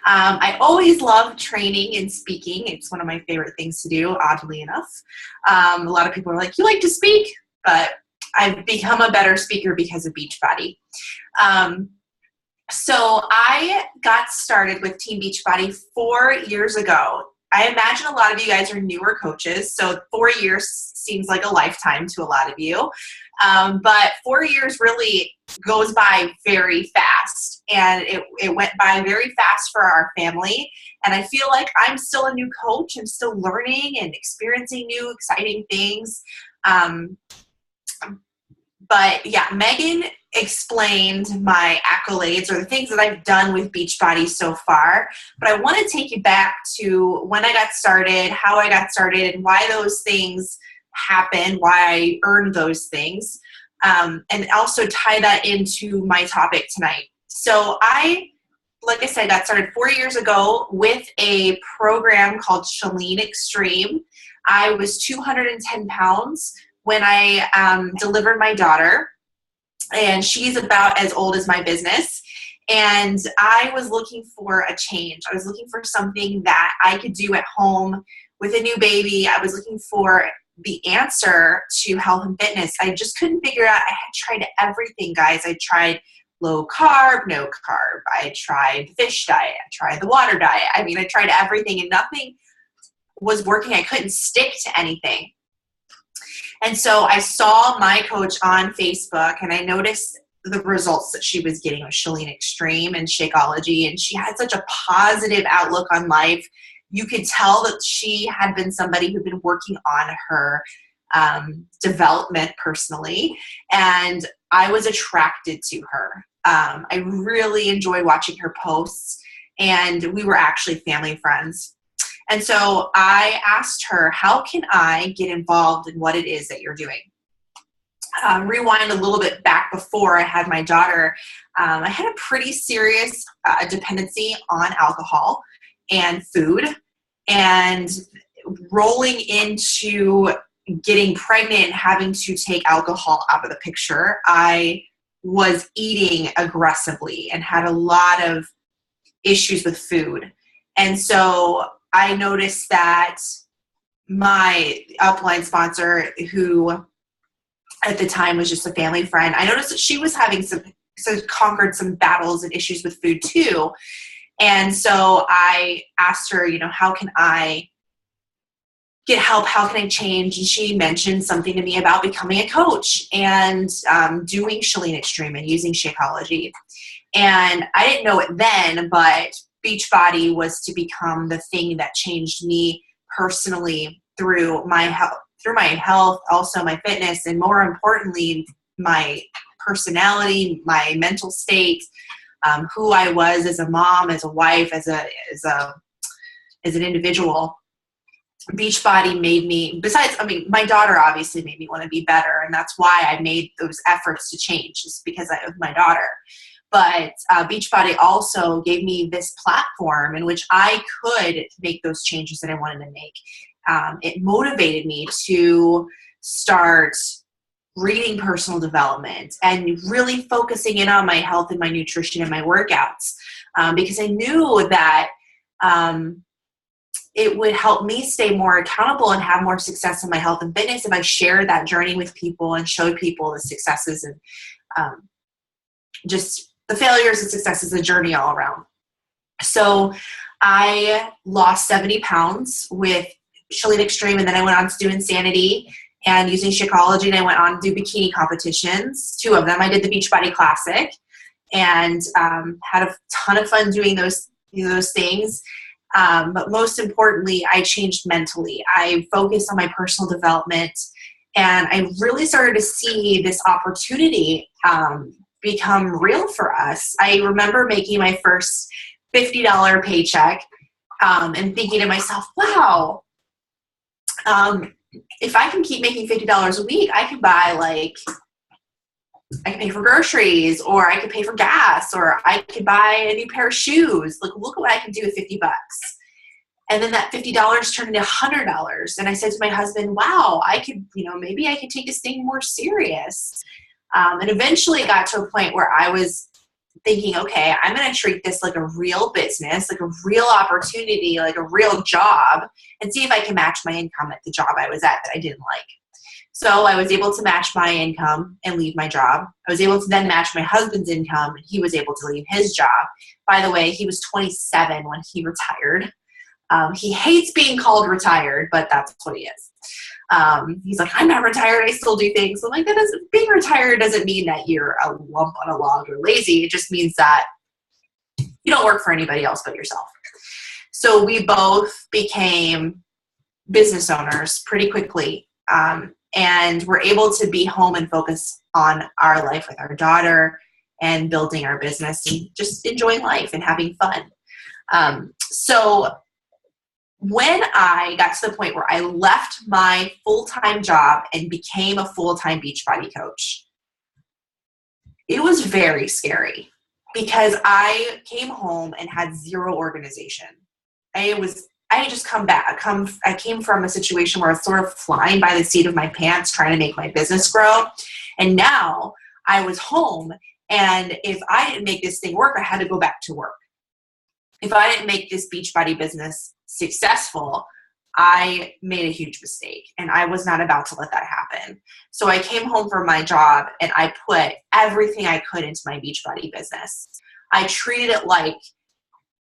I always love training and speaking. It's one of my favorite things to do, oddly enough. A lot of people are like, you like to speak? But I've become a better speaker because of Beachbody. So I got started with Team Beachbody 4 years ago. I imagine a lot of you guys are newer coaches, so 4 years seems like a lifetime to a lot of you. But 4 years really goes by very fast, and it went by very fast for our family. And I feel like I'm still a new coach. I'm still learning and experiencing new exciting things. But yeah, Megan explained my accolades or the things that I've done with Beachbody so far. But I want to take you back to when I got started, how I got started, and why those things happened, why I earned those things, and also tie that into my topic tonight. So like I said, got started 4 years ago with a program called Chalene Extreme. I was 210 pounds when I delivered my daughter, and she's about as old as my business. And I was looking for a change. I was looking for something that I could do at home with a new baby. I was looking for the answer to health and fitness. I just couldn't figure out. I had tried everything, guys. I tried low carb, no carb. I tried fish diet. I tried the water diet. I mean, I tried everything and nothing was working. I couldn't stick to anything. And so I saw my coach on Facebook, and I noticed the results that she was getting with Chalene Extreme and Shakeology, and she had such a positive outlook on life. You could tell that she had been somebody who'd been working on her development personally, and I was attracted to her. I really enjoyed watching her posts, and we were actually family friends. And so I asked her, how can I get involved in what it is that you're doing? Rewind a little bit back before I had my daughter. I had a pretty serious dependency on alcohol and food, and rolling into getting pregnant and having to take alcohol out of the picture, I was eating aggressively and had a lot of issues with food. And so I noticed that my upline sponsor, who at the time was just a family friend, I noticed that she was having conquered some battles and issues with food too. And so I asked her, how can I get help? How can I change? And she mentioned something to me about becoming a coach and doing Chalene Extreme and using Shakeology. And I didn't know it then, but Beachbody was to become the thing that changed me personally through my health, also my fitness, and more importantly, my personality, my mental state, who I was as a mom, as a wife, as an individual. Beachbody made me, my daughter obviously made me want to be better, and that's why I made those efforts to change, just because of my daughter. But Beachbody also gave me this platform in which I could make those changes that I wanted to make. It motivated me to start reading personal development and really focusing in on my health and my nutrition and my workouts, because I knew that it would help me stay more accountable and have more success in my health and fitness if I shared that journey with people and showed people the successes and just the failures and successes, the journey all around. So I lost 70 pounds with Chalene Extreme, and then I went on to do Insanity and using Shakeology, and I went on to do bikini competitions, 2 of them. I did the Beachbody Classic and had a ton of fun doing those things. But most importantly, I changed mentally. I focused on my personal development, and I really started to see this opportunity become real for us. I remember making my first $50 paycheck and thinking to myself, wow, if I can keep making $50 a week, I can buy I can pay for groceries, or I could pay for gas, or I could buy a new pair of shoes. Look at what I can do with $50. And then that $50 turned into $100. And I said to my husband, wow, I could, maybe I could take this thing more serious. And eventually it got to a point where I was thinking, okay, I'm going to treat this like a real business, like a real opportunity, like a real job, and see if I can match my income at the job I was at that I didn't like. So I was able to match my income and leave my job. I was able to then match my husband's income, and he was able to leave his job. By the way, he was 27 when he retired. He hates being called retired, but that's what he is. He's like, I'm not retired, I still do things. I'm like, being retired doesn't mean that you're a lump on a log or lazy. It just means that you don't work for anybody else but yourself. So we both became business owners pretty quickly, and we're able to be home and focus on our life with our daughter and building our business and just enjoying life and having fun. So when I got to the point where I left my full-time job and became a full-time Beachbody coach, it was very scary because I came home and had zero organization. I came from a situation where I was sort of flying by the seat of my pants trying to make my business grow. And now I was home, and if I didn't make this thing work, I had to go back to work. If I didn't make this Beachbody business successful, I made a huge mistake, and I was not about to let that happen. So I came home from my job and I put everything I could into my Beachbody business. I treated it like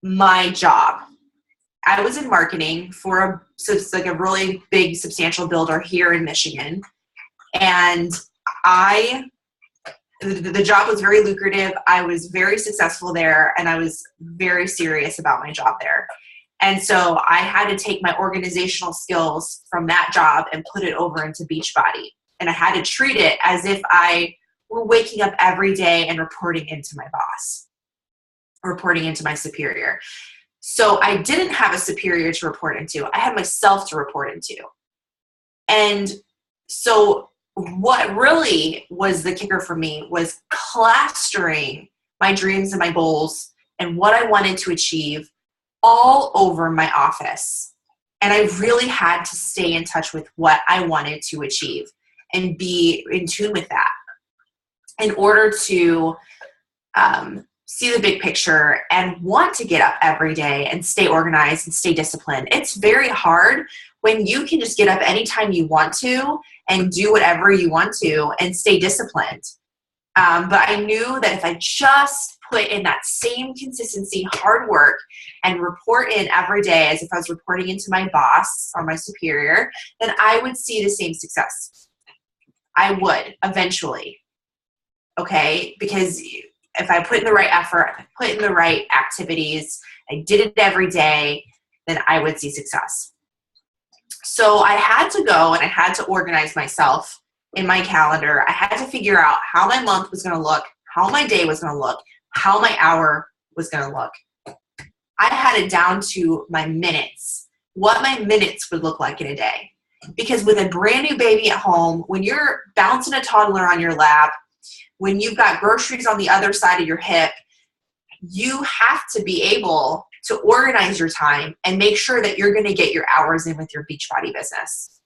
my job. I was in marketing for a really big, substantial builder here in Michigan, and the job was very lucrative. I was very successful there, and I was very serious about my job there. And so I had to take my organizational skills from that job and put it over into Beachbody. And I had to treat it as if I were waking up every day and reporting into my boss, reporting into my superior. So I didn't have a superior to report into. I had myself to report into. And so what really was the kicker for me was plastering my dreams and my goals and what I wanted to achieve all over my office. And I really had to stay in touch with what I wanted to achieve and be in tune with that in order to see the big picture and want to get up every day and stay organized and stay disciplined. It's very hard when you can just get up anytime you want to and do whatever you want to and stay disciplined. But I knew that if I just put in that same consistency, hard work, and report in every day as if I was reporting into my boss or my superior, then I would see the same success. I would eventually. Okay? Because if I put in the right effort, if I put in the right activities, I did it every day, then I would see success. So I had to go and I had to organize myself in my calendar. I had to figure out how my month was going to look, how my day was going to look, how my hour was going to look. I had it down to my minutes, what my minutes would look like in a day. Because with a brand new baby at home, when you're bouncing a toddler on your lap, when you've got groceries on the other side of your hip, you have to be able to organize your time and make sure that you're going to get your hours in with your Beachbody business.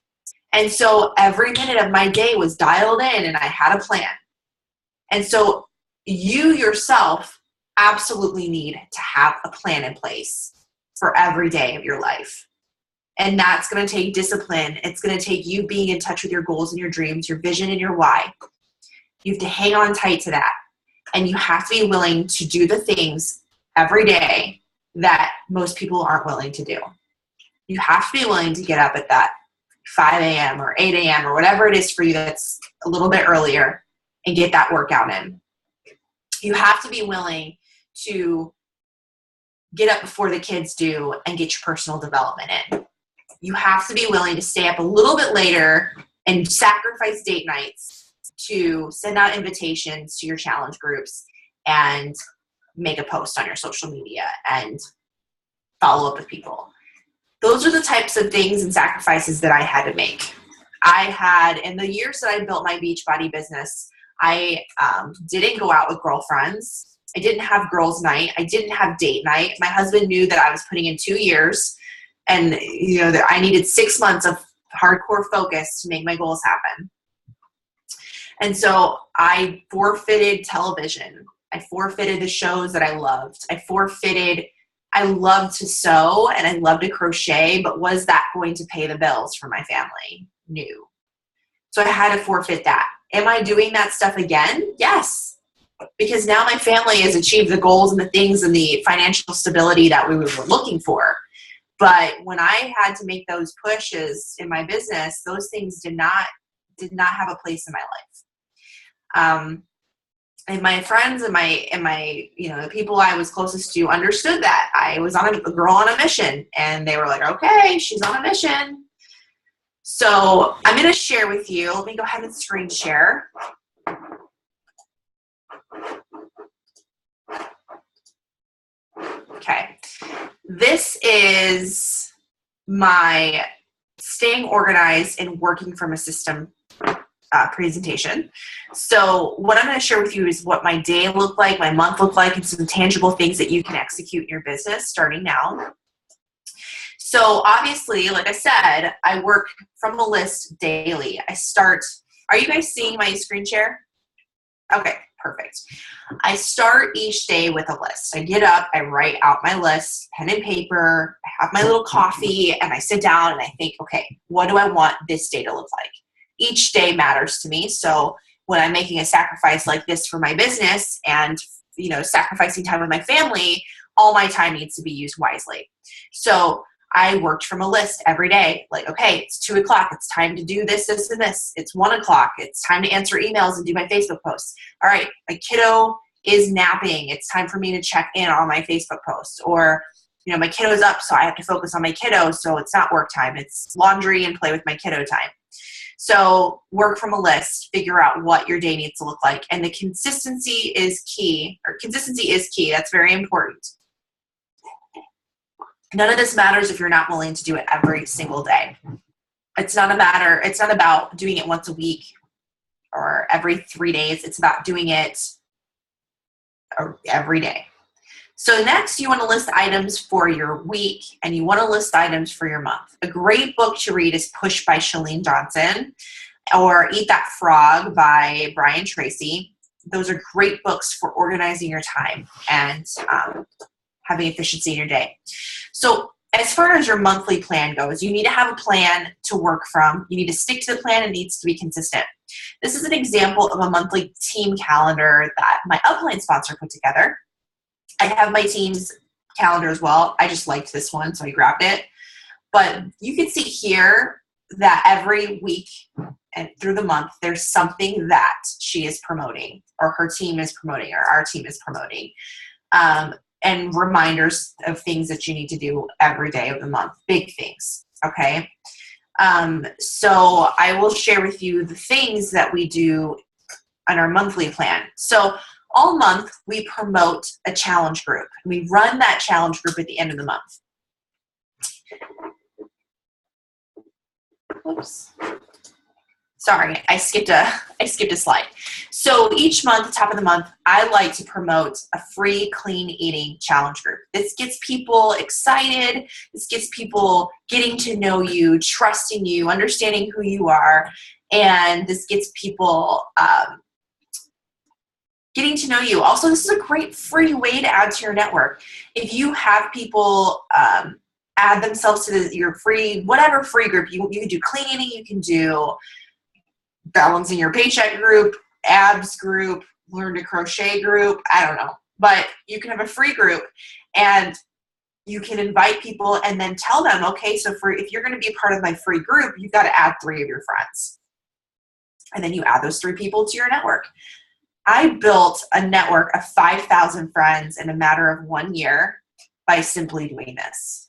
And so every minute of my day was dialed in and I had a plan. And so you yourself absolutely need to have a plan in place for every day of your life. And that's going to take discipline. It's going to take you being in touch with your goals and your dreams, your vision and your why. You have to hang on tight to that. And you have to be willing to do the things every day that most people aren't willing to do. You have to be willing to get up at that 5 a.m. or 8 a.m. or whatever it is for you that's a little bit earlier and get that workout in. You have to be willing to get up before the kids do and get your personal development in. You have to be willing to stay up a little bit later and sacrifice date nights to send out invitations to your challenge groups and make a post on your social media and follow up with people. Those are the types of things and sacrifices that I had to make. I had, in the years that I built my Beachbody business, I didn't go out with girlfriends. I didn't have girls' night. I didn't have date night. My husband knew that I was putting in 2 years and that I needed 6 months of hardcore focus to make my goals happen. And so I forfeited television. I forfeited the shows that I loved. I loved to sew and I loved to crochet, but was that going to pay the bills for my family? No. So I had to forfeit that. Am I doing that stuff again? Yes. Because now my family has achieved the goals and the things and the financial stability that we were looking for. But when I had to make those pushes in my business, those things did not have a place in my life. And my friends and my the people I was closest to understood that I was a girl on a mission, and they were like, okay, she's on a mission. So I'm going to share with you. Let me go ahead and screen share. Okay. This is my staying organized and working from a system presentation. So what I'm going to share with you is what my day looked like, my month looked like, and some tangible things that you can execute in your business starting now. So obviously, like I said, I work from a list daily. Are you guys seeing my screen share? Okay, perfect. I start each day with a list. I get up, I write out my list, pen and paper, I have my little coffee, and I sit down and I think, okay, what do I want this day to look like? Each day matters to me. So when I'm making a sacrifice like this for my business and, sacrificing time with my family, all my time needs to be used wisely. So I worked from a list every day. Like, okay, it's 2:00. It's time to do this, this, and this. It's 1:00. It's time to answer emails and do my Facebook posts. All right, my kiddo is napping. It's time for me to check in on my Facebook posts. Or, my kiddo's up, so I have to focus on my kiddo. So it's not work time. It's laundry and play with my kiddo time. So work from a list, figure out what your day needs to look like. And the consistency is key. That's very important. None of this matters if you're not willing to do it every single day. It's not about doing it once a week or every 3 days. It's about doing it every day. So next, you want to list items for your week, and you want to list items for your month. A great book to read is Push by Chalene Johnson or Eat That Frog by Brian Tracy. Those are great books for organizing your time and having efficiency in your day. So as far as your monthly plan goes, you need to have a plan to work from. You need to stick to the plan. It needs to be consistent. This is an example of a monthly team calendar that my upline sponsor put together. I have my team's calendar as well. I just liked this one, so I grabbed it. But you can see here that every week and through the month, there's something that she is promoting, or her team is promoting, or our team is promoting. And reminders of things that you need to do every day of the month, big things, okay? So I will share with you the things that we do on our monthly plan. So all month, we promote a challenge group. We run that challenge group at the end of the month. Whoops. Sorry, I skipped a slide. So each month, top of the month, I like to promote a free clean eating challenge group. This gets people excited. This gets people getting to know you, trusting you, understanding who you are. And this gets people getting to know you. Also, this is a great free way to add to your network. If you have people add themselves to your free, whatever free group, you can do cleaning, you can do balancing your paycheck group, abs group, learn to crochet group, I don't know. But you can have a free group and you can invite people and then tell them, okay, so if you're going to be a part of my free group, you've got to add 3 of your friends. And then you add those 3 people to your network. I built a network of 5,000 friends in a matter of 1 year by simply doing this.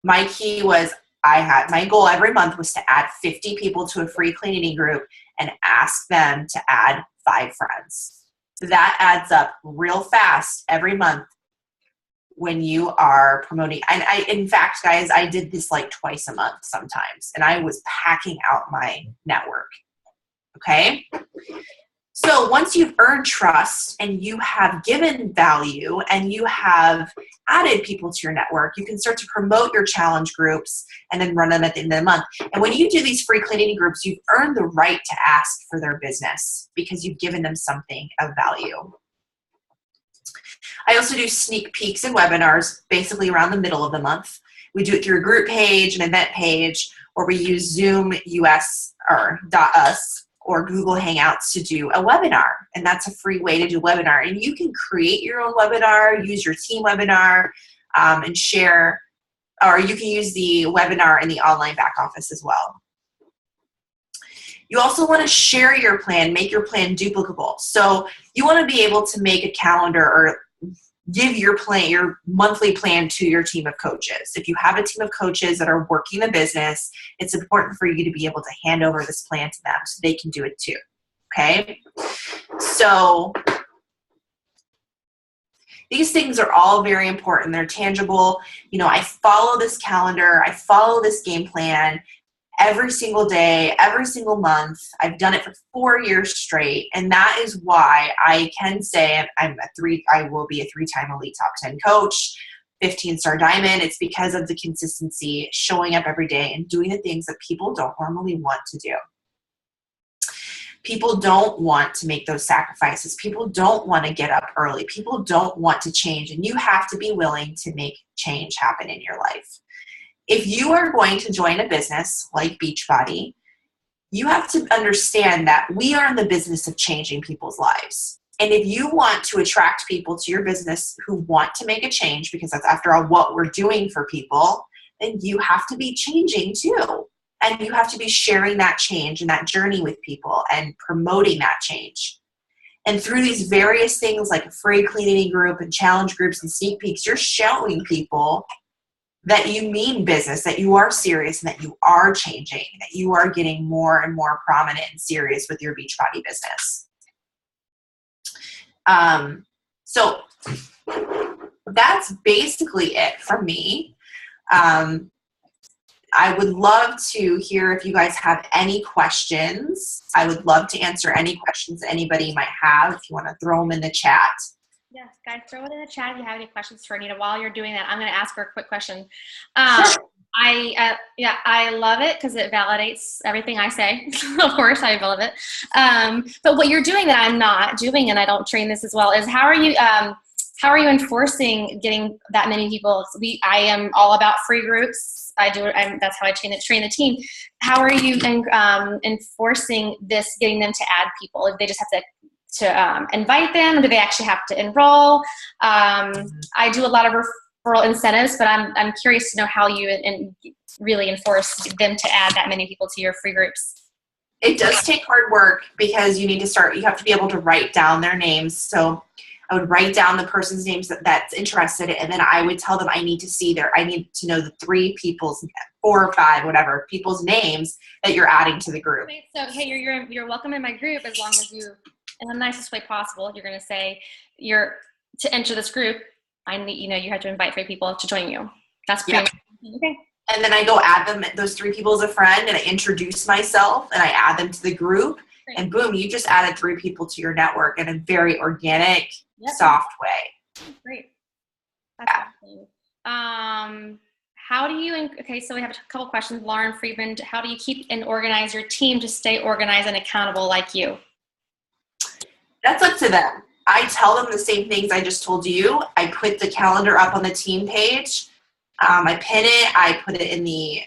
My key was my goal every month was to add 50 people to a free clean eating group and ask them to add 5 friends. That adds up real fast every month when you are promoting. And in fact, guys, I did this like twice a month sometimes, and I was packing out my network. Okay. So once you've earned trust and you have given value and you have added people to your network, you can start to promote your challenge groups and then run them at the end of the month. And when you do these free cleaning groups, you've earned the right to ask for their business because you've given them something of value. I also do sneak peeks and webinars basically around the middle of the month. We do it through a group page, an event page, or we use Zoom US or .us or Google Hangouts to do a webinar. And that's a free way to do a webinar. And you can create your own webinar, use your team webinar, and share, or you can use the webinar in the online back office as well. You also want to share your plan, make your plan duplicable. So you want to be able to make a calendar or give your plan, your monthly plan to your team of coaches. If you have a team of coaches that are working the business, it's important for you to be able to hand over this plan to them so they can do it too. Okay? So these things are all very important. They're tangible. You know, I follow this calendar. I follow this game plan every single day, every single month. I've done it for 4 years straight. And that is why I can say I will be a 3-time elite top 10 coach, 15-star diamond. It's because of the consistency, showing up every day and doing the things that people don't normally want to do. People don't want to make those sacrifices. People don't want to get up early. People don't want to change. And you have to be willing to make change happen in your life. If you are going to join a business like Beachbody, you have to understand that we are in the business of changing people's lives. And if you want to attract people to your business who want to make a change, because that's after all what we're doing for people, then you have to be changing too. And you have to be sharing that change and that journey with people and promoting that change. And through these various things like a free clean eating group and challenge groups and sneak peeks, you're showing people that you mean business, that you are serious, and that you are changing, that you are getting more and more prominent and serious with your Beachbody business. So that's basically it from me. I would love to hear if you guys have any questions. I would love to answer any questions that anybody might have. If you want to throw them in the chat. Yes, guys, throw it in the chat if you have any questions for Anita. While you're doing that, I'm going to ask her a quick question. Sure. I love it because it validates everything I say. Of course, I love it. But what you're doing that I'm not doing, and I don't train this as well, is how are you enforcing getting that many people? I am all about free groups. That's how I train the team. How are you enforcing this, getting them to add people? If they just have to invite them, or do they actually have to enroll? I do a lot of referral incentives, but I'm curious to know how you really enforce them to add that many people to your free groups. It does take hard work because you have to be able to write down their names. So I would write down the person's names that's interested, and then I would tell them I need to know the 3 people's, 4 or 5, whatever, people's names that you're adding to the group. Okay, so hey, you're welcome in my group as long as you, in the nicest way possible, you're going to say to enter this group, you have to invite 3 people to join you. That's pretty much, okay. And then I go add those 3 people as a friend, and I introduce myself, and I add them to the group. Great. And boom, you just added 3 people to your network in a very organic, soft way. Great. That's awesome. How do you, okay, so we have a couple questions. Lauren Friedman, how do you keep and organize your team to stay organized and accountable like you? That's up to them. I tell them the same things I just told you. I put the calendar up on the team page. I pin it. I put it in the,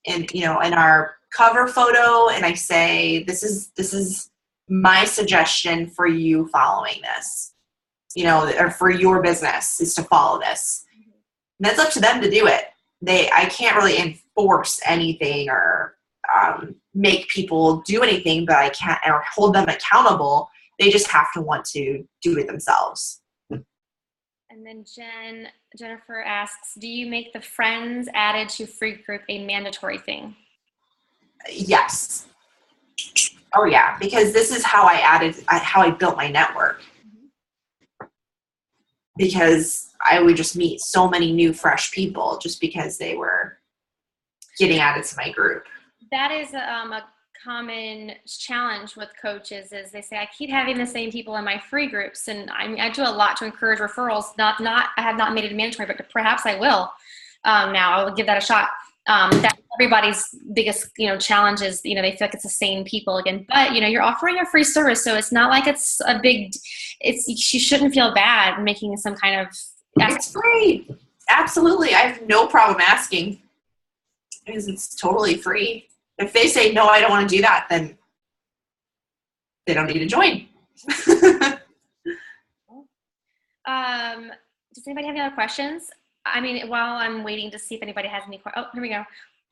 in our cover photo, and I say, this is my suggestion for you following this, or for your business is to follow this. And that's up to them to do it. I can't really enforce anything or make people do anything, but I can't, or hold them accountable. They just have to want to do it themselves. And then Jennifer asks, do you make the friends added to free group a mandatory thing? Yes. Oh yeah, because this is how I built my network. Because I would just meet so many new, fresh people just because they were getting added to my group. That is a common challenge with coaches, is they say, I keep having the same people in my free groups, and I do a lot to encourage referrals. I have not made it mandatory, but perhaps I will. Now I will give that a shot. That's everybody's biggest, challenge is, they feel like it's the same people again, but you're offering a free service. So it's not like it's a big, you shouldn't feel bad making some kind of. It's free. Absolutely. I have no problem asking because it's totally free. If they say, no, I don't want to do that, then they don't need to join. Does anybody have any other questions? I mean, while I'm waiting to see if anybody has any questions. Oh, here we go.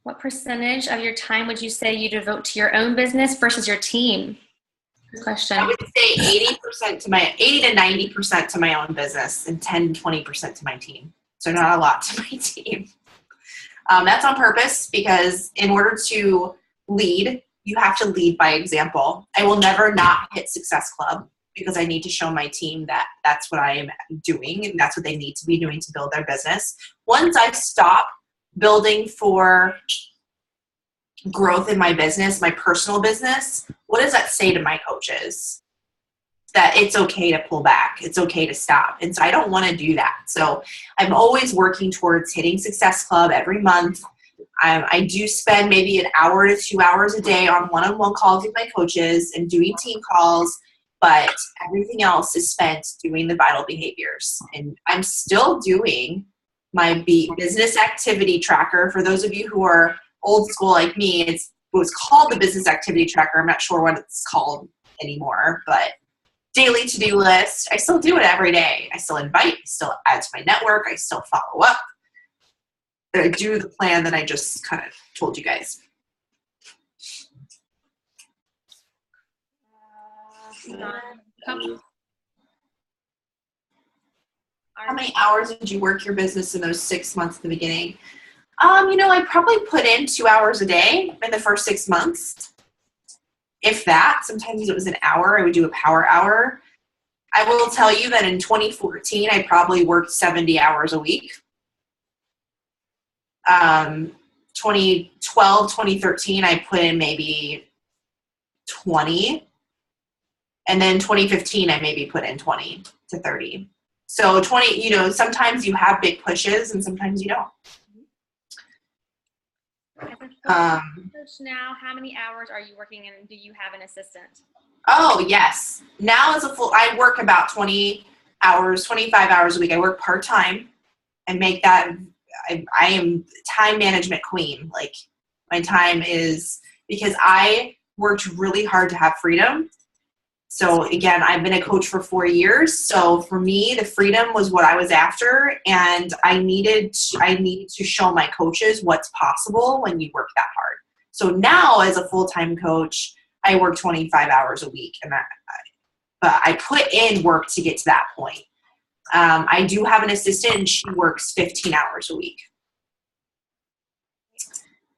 What percentage of your time would you say you devote to your own business versus your team? Good question. I would say 80% to 90% to my own business and 10 to 20% to my team. So not a lot to my team. That's on purpose because in order to lead, you have to lead by example. I will never not hit Success Club because I need to show my team that that's what I am doing and that's what they need to be doing to build their business. Once I stop building for growth in my business, my personal business, what does that say to my coaches? That it's okay to pull back. It's okay to stop. And so I don't want to do that. So I'm always working towards hitting Success Club every month. I do spend maybe an hour to 2 hours a day on one-on-one calls with my coaches and doing team calls, but everything else is spent doing the vital behaviors. And I'm still doing my business activity tracker. For those of you who are old school like me, it was called the business activity tracker. I'm not sure what it's called anymore, but daily to-do list. I still do it every day. I still invite, I still add to my network. I still follow up. I do the plan that I just kind of told you guys. How many hours did you work your business in those 6 months at the beginning? I probably put in 2 hours a day in the first 6 months. If that, sometimes it was an hour. I would do a power hour. I will tell you that in 2014, I probably worked 70 hours a week. 2012, 2013, I put in maybe 20. And then 2015, I maybe put in 20 to 30. So 20, sometimes you have big pushes and sometimes you don't. Now, how many hours are you working and do you have an assistant? Oh, yes. Now I work about 20 hours, 25 hours a week. I work part-time and make that, I am time management queen. Like my time is, because I worked really hard to have freedom. So again, I've been a coach for 4 years. So for me, the freedom was what I was after. And I needed to show my coaches what's possible when you work that hard. So now as a full-time coach, I work 25 hours a week. But I put in work to get to that point. I do have an assistant and she works 15 hours a week.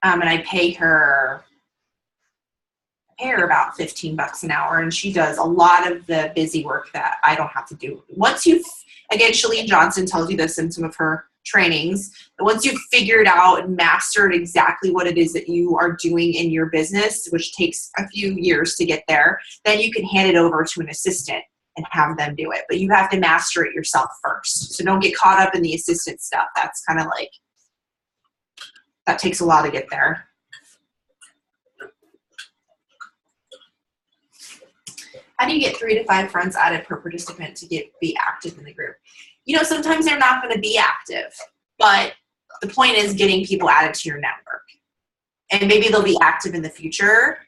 And I pay her about $15 an hour, and she does a lot of the busy work that I don't have to do. Again, Shalene Johnson tells you this in some of her trainings, that once you've figured out and mastered exactly what it is that you are doing in your business, which takes a few years to get there, then you can hand it over to an assistant and have them do it. But you have to master it yourself first. So don't get caught up in the assistant stuff. That's kind of like, that takes a while to get there. How do you get 3 to 5 friends added per participant to be active in the group? Sometimes they're not going to be active, but the point is getting people added to your network. And maybe they'll be active in the future.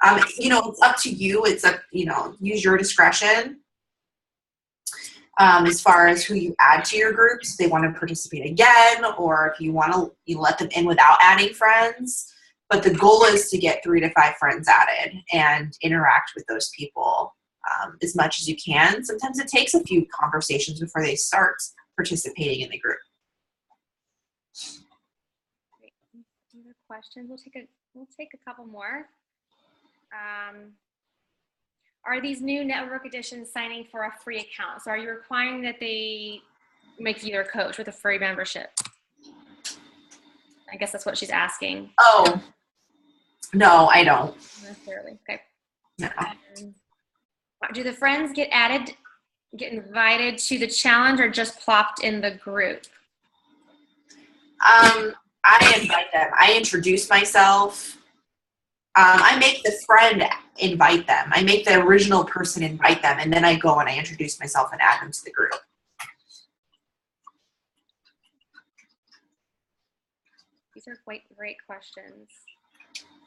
It's up to you. It's up, use your discretion as far as who you add to your groups. If they want to participate again, or if you want to let them in without adding friends. But the goal is to get 3 to 5 friends added and interact with those people as much as you can. Sometimes it takes a few conversations before they start participating in the group. Great. Any other questions? We'll take a couple more. Are these new network additions signing for a free account? So are you requiring that they make you their coach with a free membership? I guess that's what she's asking. Oh, no, I don't. Not necessarily. Okay. No. Do the friends get invited to the challenge or just plopped in the group? I invite them. I introduce myself. I make the friend invite them. I make the original person invite them, and then I go and I introduce myself and add them to the group. These are great questions.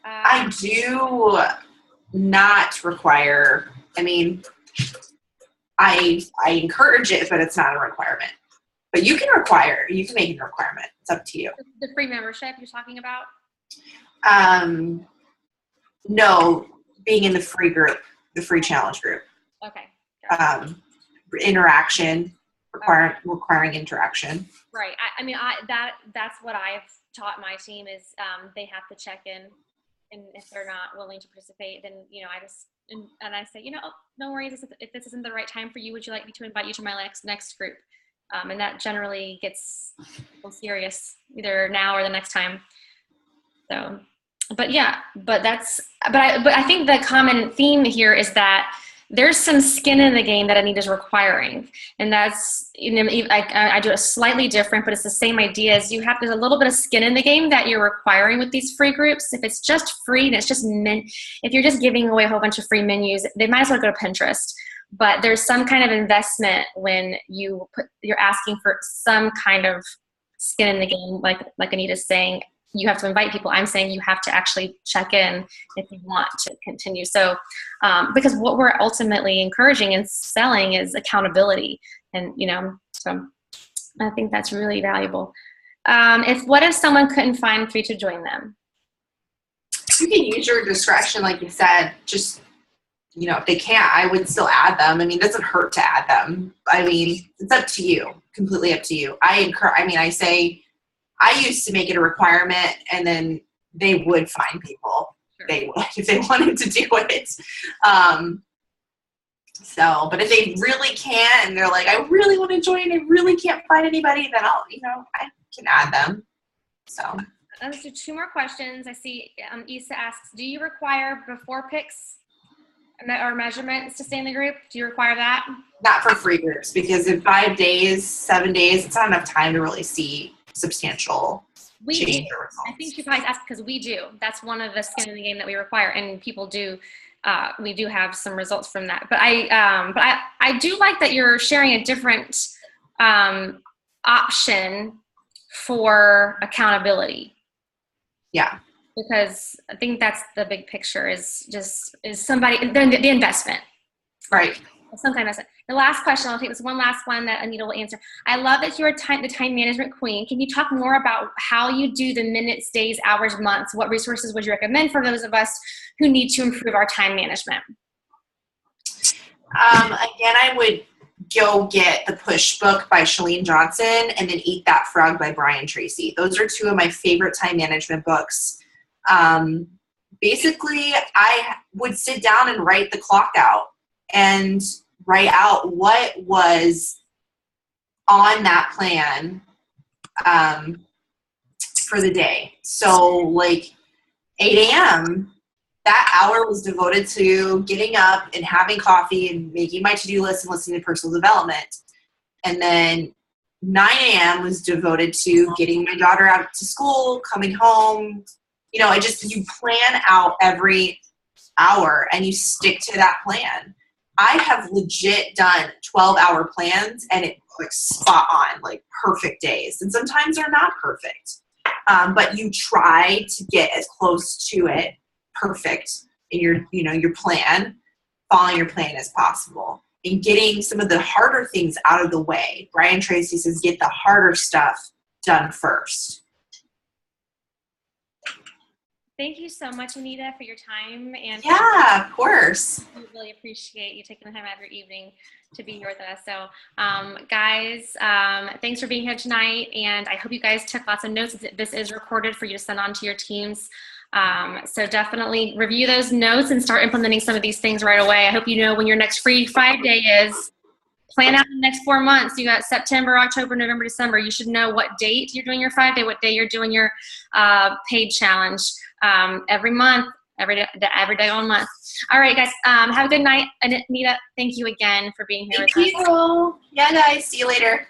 I do not require, I mean, I encourage it, but it's not a requirement. But you can make it a requirement. It's up to you. The free membership you're talking about? No, being in the free group, the free challenge group. Okay. Interaction, requiring interaction. Right. That's what I've taught my team is they have to check in, and if they're not willing to participate, then I say, no worries, if this isn't the right time for you, would you like me to invite you to my next group? And that generally gets serious either now or the next time. So, but I think the common theme here is that there's some skin in the game that Anita's requiring. And that's, I do it slightly different, but it's the same idea as there's a little bit of skin in the game that you're requiring with these free groups. If it's just free and it's just if you're just giving away a whole bunch of free menus, they might as well go to Pinterest. But there's some kind of investment when you're asking for some kind of skin in the game, like Anita's saying. You have to invite people. I'm saying you have to actually check in if you want to continue. So, because what we're ultimately encouraging and selling is accountability. And, so I think that's really valuable. What if someone couldn't find 3 to join them? You can use your discretion, like you said, just, if they can't, I would still add them. I mean, it doesn't hurt to add them. I mean, it's up to you, completely up to you. I used to make it a requirement, and then they would find people. Sure. They would if they wanted to do it. But if they really can't, and they're like, I really want to join, I really can't find anybody, then I can add them. So let's do 2 more questions. I see Issa asks, do you require before pics or measurements to stay in the group? Do you require that? Not for free groups, because in 5 days, 7 days, it's not enough time to really see substantial change or results. I think she probably asked because we do. That's one of the skin in the game that we require, and people do. We do have some results from that. But I do like that you're sharing a different option for accountability. Yeah. Because I think that's the big picture is somebody the investment. Right. Some kind of investment. The last question, I'll take this one last one that Anita will answer. I love that you're the time management queen. Can you talk more about how you do the minutes, days, hours, months? What resources would you recommend for those of us who need to improve our time management? Again, I would go get the Push book by Chalene Johnson and then Eat That Frog by Brian Tracy. Those are 2 of my favorite time management books. Basically, I would sit down and write the clock out and write out what was on that plan for the day. So like 8 a.m., that hour was devoted to getting up and having coffee and making my to-do list and listening to personal development. And then 9 a.m. was devoted to getting my daughter out to school, coming home. You plan out every hour and you stick to that plan. I have legit done 12-hour plans and it spot on, perfect days. And sometimes they're not perfect. But you try to get as close to it perfect in your plan, following your plan as possible. And getting some of the harder things out of the way. Brian Tracy says, get the harder stuff done first. Thank you so much, Anita, for your time. And yeah, of course. We really appreciate you taking the time out of your evening to be here with us. So, guys, thanks for being here tonight. And I hope you guys took lots of notes. This is recorded for you to send on to your teams. So definitely review those notes and start implementing some of these things right away. I hope you know when your next free 5-day is. Plan out the next 4 months. You got September, October, November, December. You should know what date you're doing your 5-day, what day you're doing your paid challenge. Every month, every day on month. All right, guys. Have a good night. Anita, thank you again for being here with us. Thank you. Yeah, guys. See you later.